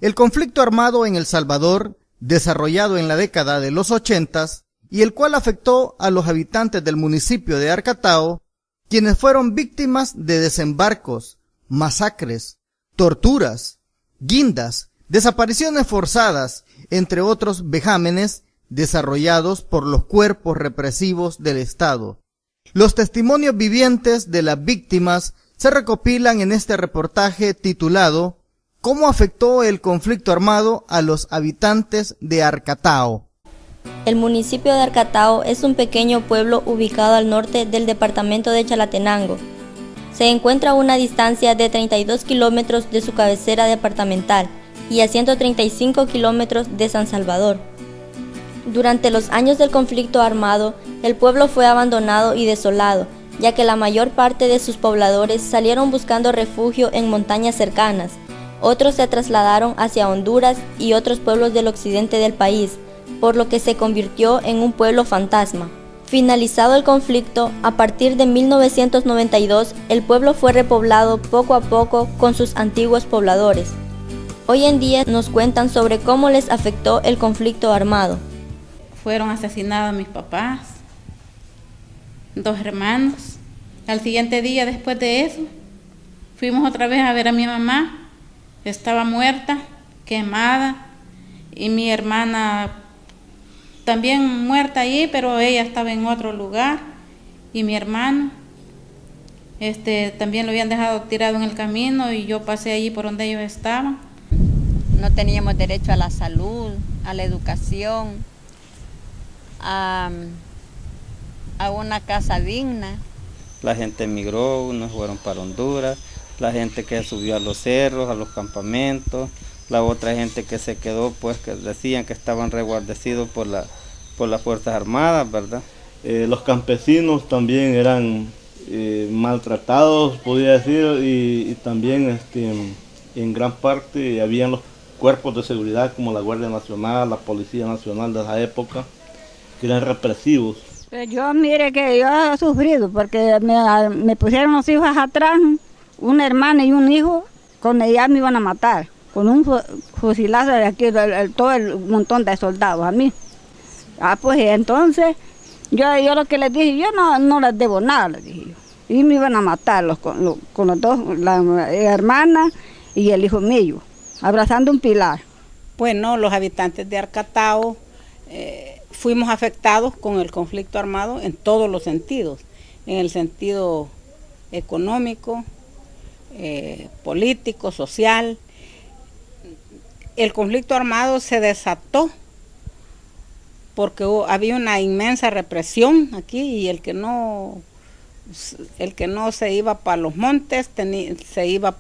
El conflicto armado en El Salvador, desarrollado en la década de los 80s, y el cual afectó a los habitantes del municipio de Arcatao, quienes fueron víctimas de desembarcos, masacres, torturas, guindas, desapariciones forzadas, entre otros vejámenes desarrollados por los cuerpos represivos del Estado. Los testimonios vivientes de las víctimas se recopilan en este reportaje titulado ¿Cómo afectó el conflicto armado a los habitantes de Arcatao? El municipio de Arcatao es un pequeño pueblo ubicado al norte del departamento de Chalatenango. Se encuentra a una distancia de 32 kilómetros de su cabecera departamental y a 135 kilómetros de San Salvador. Durante los años del conflicto armado, el pueblo fue abandonado y desolado, ya que la mayor parte de sus pobladores salieron buscando refugio en montañas cercanas. Otros se trasladaron hacia Honduras y otros pueblos del occidente del país, por lo que se convirtió en un pueblo fantasma. Finalizado el conflicto, a partir de 1992, el pueblo fue repoblado poco a poco con sus antiguos pobladores. Hoy en día nos cuentan sobre cómo les afectó el conflicto armado. Fueron asesinados mis papás, 2 hermanos. Al siguiente día, después de eso, fuimos otra vez a ver a mi mamá. Estaba muerta, quemada, y mi hermana también muerta ahí, pero ella estaba en otro lugar, y mi hermano también lo habían dejado tirado en el camino, y yo pasé allí por donde ellos estaban. No teníamos derecho a la salud, a la educación, a una casa digna. La gente emigró, unos fueron para Honduras, la gente que subió a los cerros, a los campamentos, la otra gente que se quedó, pues que decían que estaban resguardecidos por las Fuerzas Armadas, ¿verdad? Los campesinos también eran maltratados, podría decir, y también en gran parte habían los cuerpos de seguridad como la Guardia Nacional, la Policía Nacional de esa época, que eran represivos. Yo mire que yo he sufrido porque me pusieron los hijos atrás, una hermana y un hijo, con ella me iban a matar, con un fusilazo de aquí, todo el montón de soldados a mí. Pues entonces, yo lo que les dije, yo no les debo nada, les dije yo. Y me iban a matar con los dos, la hermana y el hijo mío, abrazando un pilar. Bueno, los habitantes de Arcatao fuimos afectados con el conflicto armado en todos los sentidos, en el sentido económico, político, social. El conflicto armado se desató porque había una inmensa represión aquí, y el que no se iba para los montes se iba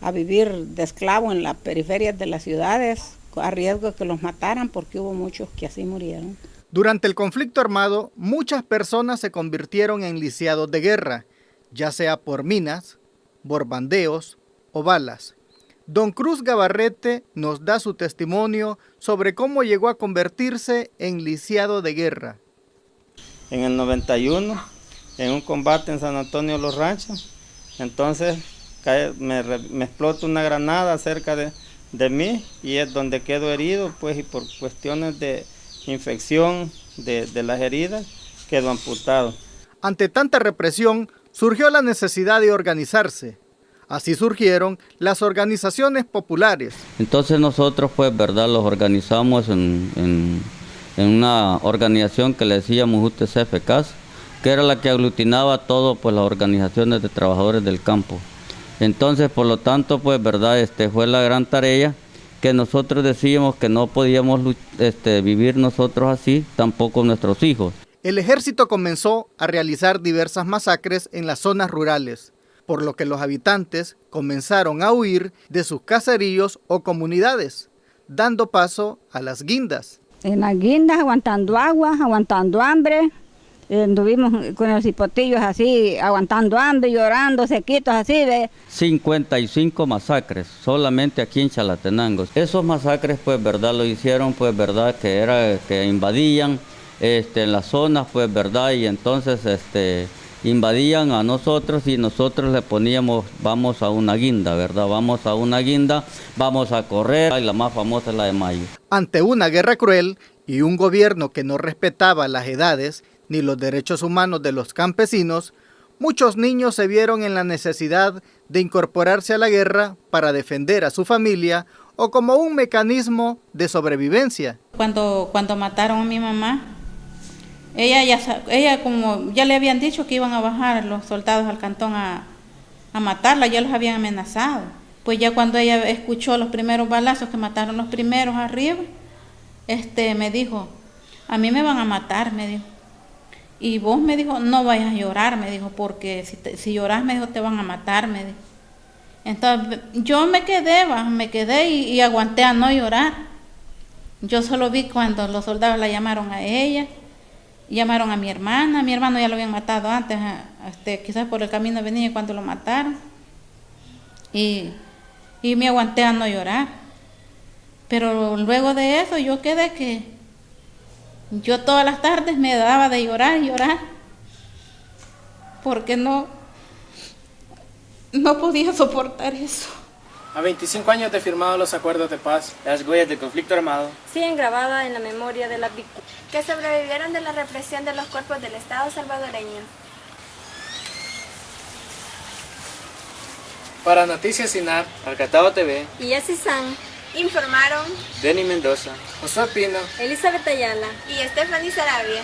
a vivir de esclavo en las periferias de las ciudades, a riesgo de que los mataran, porque hubo muchos que así murieron. Durante el conflicto armado, muchas personas se convirtieron en lisiados de guerra, ya sea por minas, bombardeos o balas. Don Cruz Gabarrete nos da su testimonio sobre cómo llegó a convertirse en lisiado de guerra. En el 91, en un combate en San Antonio de los Ranchos, entonces me explota una granada cerca de mí, y es donde quedo herido, pues, y por cuestiones de infección de las heridas, quedo amputado. Ante tanta represión, surgió la necesidad de organizarse. Así surgieron las organizaciones populares. Entonces nosotros, pues, verdad, los organizamos en una organización que le decíamos UTCFCAS, que era la que aglutinaba todo, pues, las organizaciones de trabajadores del campo. Entonces, por lo tanto, pues, verdad, fue la gran tarea que nosotros decíamos que no podíamos vivir nosotros así, tampoco nuestros hijos. El ejército comenzó a realizar diversas masacres en las zonas rurales, por lo que los habitantes comenzaron a huir de sus caseríos o comunidades, dando paso a las guindas. En las guindas, aguantando agua, aguantando hambre, anduvimos con los hipotillos así, aguantando hambre, llorando, sequitos así. 55 masacres, solamente aquí en Chalatenango. Esos masacres, pues, verdad, lo hicieron, pues, verdad, que invadían en las zonas, pues, verdad, y entonces invadían a nosotros y nosotros le poníamos, vamos a una guinda, ¿verdad? Vamos a una guinda, vamos a correr, y la más famosa es la de Mayo. Ante una guerra cruel y un gobierno que no respetaba las edades ni los derechos humanos de los campesinos, muchos niños se vieron en la necesidad de incorporarse a la guerra para defender a su familia o como un mecanismo de sobrevivencia. Cuando mataron a mi mamá, ella como ya le habían dicho que iban a bajar los soldados al cantón a matarla, ya los habían amenazado. Pues ya cuando ella escuchó los primeros balazos que mataron los primeros arriba, me dijo, a mí me van a matar, me dijo. Y vos, me dijo, no vayas a llorar, me dijo, porque si lloras, me dijo, te van a matar, me dijo. Entonces yo me quedé y aguanté a no llorar. Yo solo vi cuando los soldados la llamaron a ella, llamaron a mi hermano ya lo habían matado antes, quizás por el camino venía cuando lo mataron. Y me aguanté a no llorar. Pero luego de eso yo quedé que yo todas las tardes me daba de llorar, porque no podía soportar eso. A 25 años de firmado los acuerdos de paz, las huellas del conflicto armado Siguen grabadas en la memoria de las víctimas que sobrevivieron de la represión de los cuerpos del Estado salvadoreño. Para Noticias SINAP, Arcatao TV y San informaron Denny Mendoza, Josué Pino, Elizabeth Ayala y Stephanie Sarabia.